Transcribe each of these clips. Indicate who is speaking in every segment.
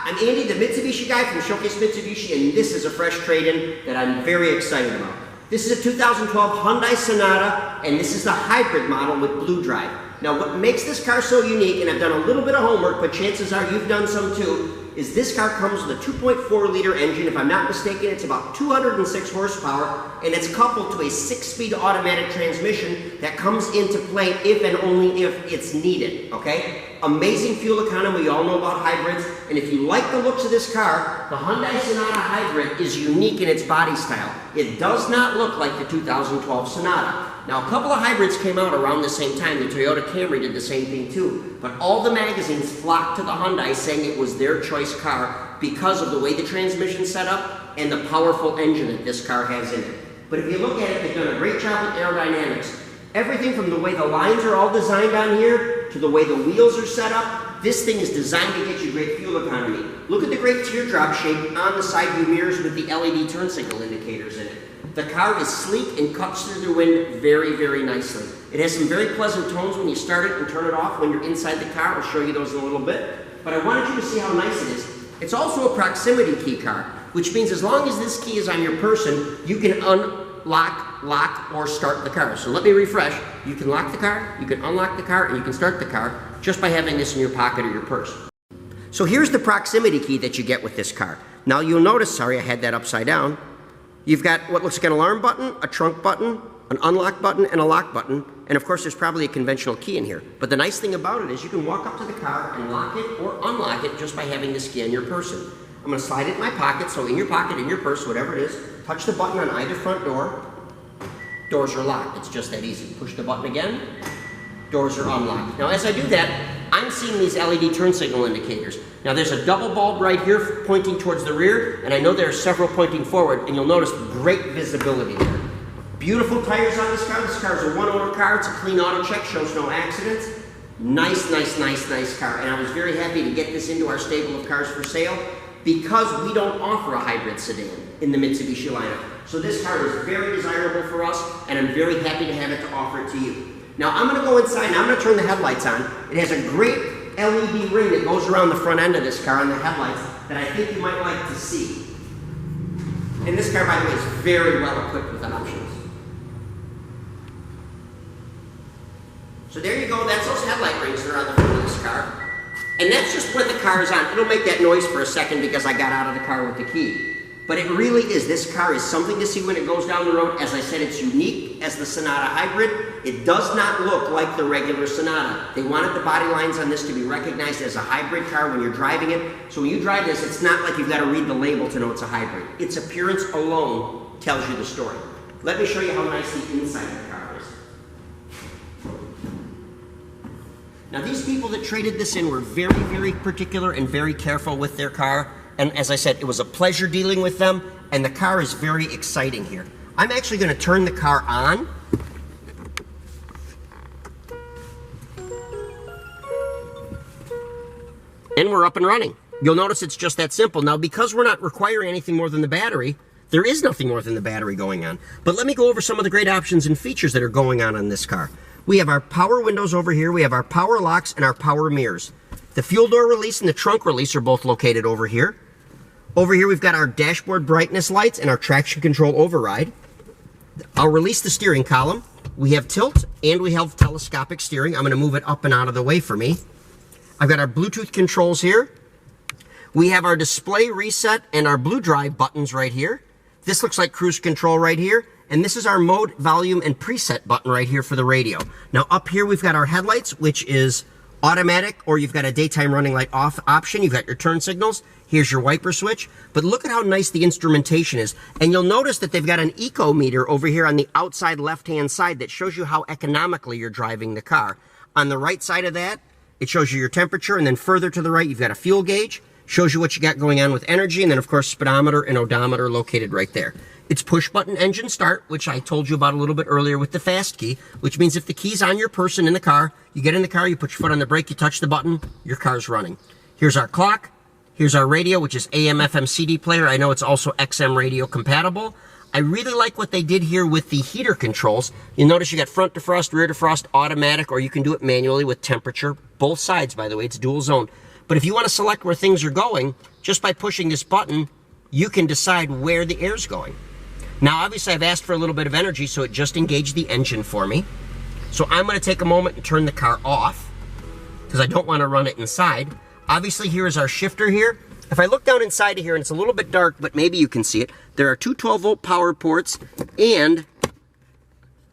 Speaker 1: I'm Andy, the Mitsubishi guy from Showcase Mitsubishi, and this is a fresh trade-in that I'm very excited about. This is a 2012 Hyundai Sonata, and this is the hybrid model with Blue Drive. Now, what makes this car so unique, and I've done a little bit of homework, but chances are you've done some too, is this car comes with a 2.4-liter engine. If I'm not mistaken, it's about 206 horsepower, and it's coupled to a 6-speed automatic transmission that comes into play if and only if it's needed, okay? Amazing fuel economy. We all know about hybrids, and if you like the looks of this car, the Hyundai Sonata Hybrid is unique in its body style. It does not look like the 2012 Sonata. Now, a couple of hybrids came out around the same time. The Toyota Camry did the same thing too. But all the magazines flocked to the Hyundai saying it was their choice car because of the way the transmission's set up and the powerful engine that this car has in it. But if you look at it, they've done a great job with aerodynamics. Everything from the way the lines are all designed on here to the way the wheels are set up, this thing is designed to get you great fuel economy. Look at the great teardrop shape on the side view mirrors with the LED turn signal indicators in it. The car is sleek and cuts through the wind very, very nicely. It has some very pleasant tones when you start it and turn it off when you're inside the car. I'll show you those in a little bit. But I wanted you to see how nice it is. It's also a proximity key car, which means as long as this key is on your person, you can unlock, lock, or start the car. So let me refresh. You can lock the car, you can unlock the car, and you can start the car just by having this in your pocket or your purse. So here's the proximity key that you get with this car. Now you'll notice, sorry I had that upside down, you've got what looks like an alarm button, a trunk button, an unlock button, and a lock button. And of course, there's probably a conventional key in here. But the nice thing about it is you can walk up to the car and lock it or unlock it just by having this key on your person. I'm going to slide it in my pocket, so in your pocket, in your purse, whatever it is, touch the button on either front door. Doors are locked. It's just that easy. Push the button again. Doors are unlocked. Now, as I do that, I'm seeing these LED turn signal indicators. Now, there's a double bulb right here pointing towards the rear, and I know there are several pointing forward, and you'll notice great visibility there. Beautiful tires on this car. This car is a one-owner car. It's a clean auto check, shows no accidents. Nice, nice, nice, nice car. And I was very happy to get this into our stable of cars for sale because we don't offer a hybrid sedan in the Mitsubishi lineup. So this car is very desirable for us, and I'm very happy to have it to offer it to you. Now, I'm going to go inside, and I'm going to turn the headlights on. It has a great LED ring that goes around the front end of this car on the headlights that I think you might like to see. And this car, by the way, is very well equipped with options. So there you go, that's those headlight rings that are on the front of this car. And that's just when the car is on. It'll make that noise for a second because I got out of the car with the key. But it really is, this car is something to see when it goes down the road. As I said, it's unique as the Sonata Hybrid. It does not look like the regular Sonata. They wanted the body lines on this to be recognized as a hybrid car when you're driving it. So when you drive this, it's not like you've got to read the label to know it's a hybrid. Its appearance alone tells you the story. Let me show you how nice the inside of the car is. Now, these people that traded this in were very, very particular and very careful with their car. And as I said, it was a pleasure dealing with them, and the car is very exciting here. I'm actually going to turn the car on. And we're up and running. You'll notice it's just that simple. Now, because we're not requiring anything more than the battery, there is nothing more than the battery going on. But let me go over some of the great options and features that are going on this car. We have our power windows over here. We have our power locks and our power mirrors. The fuel door release and the trunk release are both located over here. Over here, we've got our dashboard brightness lights and our traction control override. I'll release the steering column. We have tilt and we have telescopic steering. I'm going to move it up and out of the way for me. I've got our Bluetooth controls here. We have our display reset and our Blue Drive buttons right here. This looks like cruise control right here. And this is our mode, volume, and preset button right here for the radio. Now up here, we've got our headlights, which is automatic, or you've got a daytime running light off option. You've got your turn signals. Here's your wiper switch. But look at how nice the instrumentation is. And you'll notice that they've got an eco meter over here on the outside left-hand side that shows you how economically you're driving the car. On the right side of that, it shows you your temperature, and then further to the right, you've got a fuel gauge, shows you what you got going on with energy, and then, of course, speedometer and odometer located right there. It's push-button engine start, which I told you about a little bit earlier with the fast key, which means if the key's on your person in the car, you get in the car, you put your foot on the brake, you touch the button, your car's running. Here's our clock. Here's our radio, which is AM, FM, CD player. I know it's also XM radio compatible. I really like what they did here with the heater controls. You'll notice you got front defrost, rear defrost, automatic, or you can do it manually with temperature. Both sides, by the way, it's dual zone. But if you want to select where things are going, just by pushing this button, you can decide where the air's going. Now, obviously, I've asked for a little bit of energy, so it just engaged the engine for me. So I'm going to take a moment and turn the car off, because I don't want to run it inside. Obviously, here is our shifter here. If I look down inside of here, and it's a little bit dark, but maybe you can see it, there are two 12-volt power ports and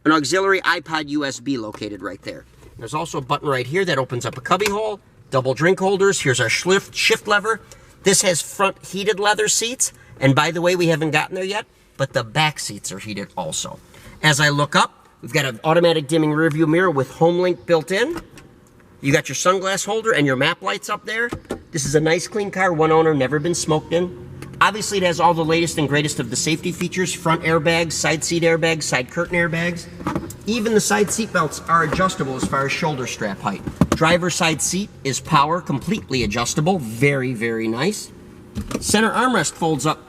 Speaker 1: an auxiliary iPod USB located right there. There's also a button right here that opens up a cubby hole, double drink holders. Here's our shift lever. This has front heated leather seats. And by the way, we haven't gotten there yet, but the back seats are heated also. As I look up, we've got an automatic dimming rear view mirror with HomeLink built in. You got your sunglass holder and your map lights up there. This is a nice clean car, one owner, never been smoked in. Obviously, it has all the latest and greatest of the safety features, front airbags, side seat airbags, side curtain airbags. Even the side seat belts are adjustable as far as shoulder strap height. Driver's side seat is power, completely adjustable, very, very nice. Center armrest folds up.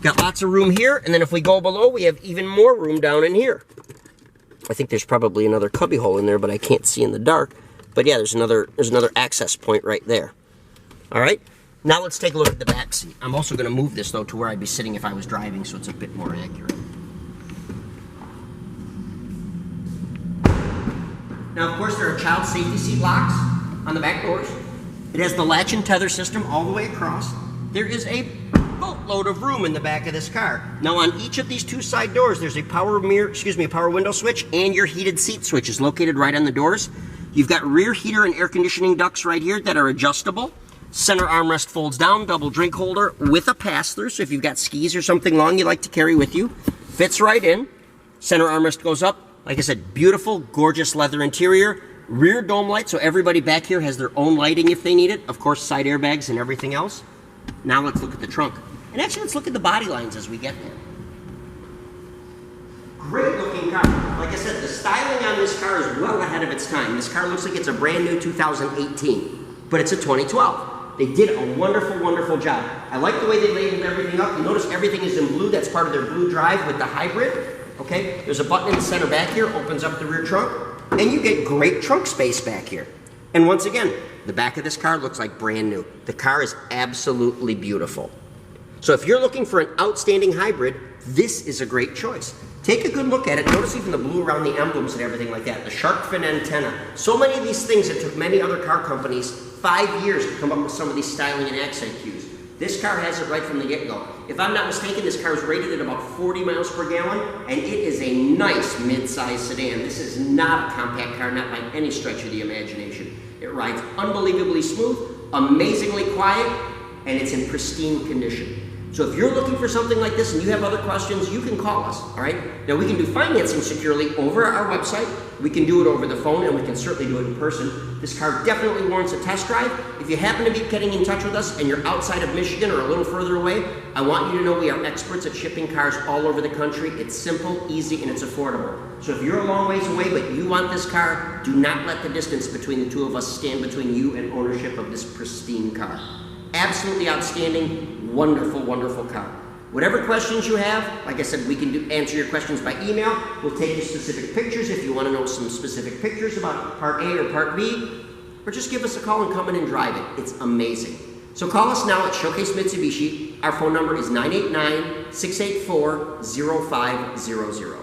Speaker 1: Got lots of room here, and then if we go below, we have even more room down in here. I think there's probably another cubby hole in there, but I can't see in the dark. But yeah, there's another access point right there. All right, now let's take a look at the back seat. I'm also going to move this, though, to where I'd be sitting if I was driving, so it's a bit more accurate. Now, of course, there are child safety seat locks on the back doors. It has the latch and tether system all the way across. There is a boatload of room in the back of this car. Now, on each of these two side doors, there's a power window switch, and your heated seat switch is located right on the doors. You've got rear heater and air conditioning ducts right here that are adjustable. Center armrest folds down, double drink holder with a pass-through, so if you've got skis or something long you like to carry with you, fits right in. Center armrest goes up. Like I said, beautiful, gorgeous leather interior. Rear dome light, so everybody back here has their own lighting if they need it. Of course, side airbags and everything else. Now let's look at the trunk. And actually, let's look at the body lines as we get there. Great looking car. Like I said, the styling on this car is well ahead of its time. This car looks like it's a brand new 2018, but it's a 2012. They did a wonderful, wonderful job. I like the way they labeled everything up. You notice everything is in blue. That's part of their blue drive with the hybrid. Okay, there's a button in the center back here, opens up the rear trunk, and you get great trunk space back here. And once again, the back of this car looks like brand new. The car is absolutely beautiful. So if you're looking for an outstanding hybrid, this is a great choice. Take a good look at it. Notice even the blue around the emblems and everything like that. The shark fin antenna. So many of these things that took many other car companies 5 years to come up with some of these styling and accent cues. This car has it right from the get-go. If I'm not mistaken, this car is rated at about 40 miles per gallon, and it is a nice mid-size sedan. This is not a compact car, not by any stretch of the imagination. It rides unbelievably smooth, amazingly quiet, and it's in pristine condition. So if you're looking for something like this and you have other questions, you can call us, all right? Now, we can do financing securely over our website. We can do it over the phone, and we can certainly do it in person. This car definitely warrants a test drive. If you happen to be getting in touch with us and you're outside of Michigan or a little further away, I want you to know we are experts at shipping cars all over the country. It's simple, easy, and it's affordable. So if you're a long ways away but you want this car, do not let the distance between the two of us stand between you and ownership of this pristine car. Absolutely outstanding, wonderful, wonderful car. Whatever questions you have, like I said, we can answer your questions by email. We'll take you specific pictures if you want to know some specific pictures about Part A or Part B, or just give us a call and come in and drive it. It's amazing. So call us now at Showcase Mitsubishi. Our phone number is 989-684-0500.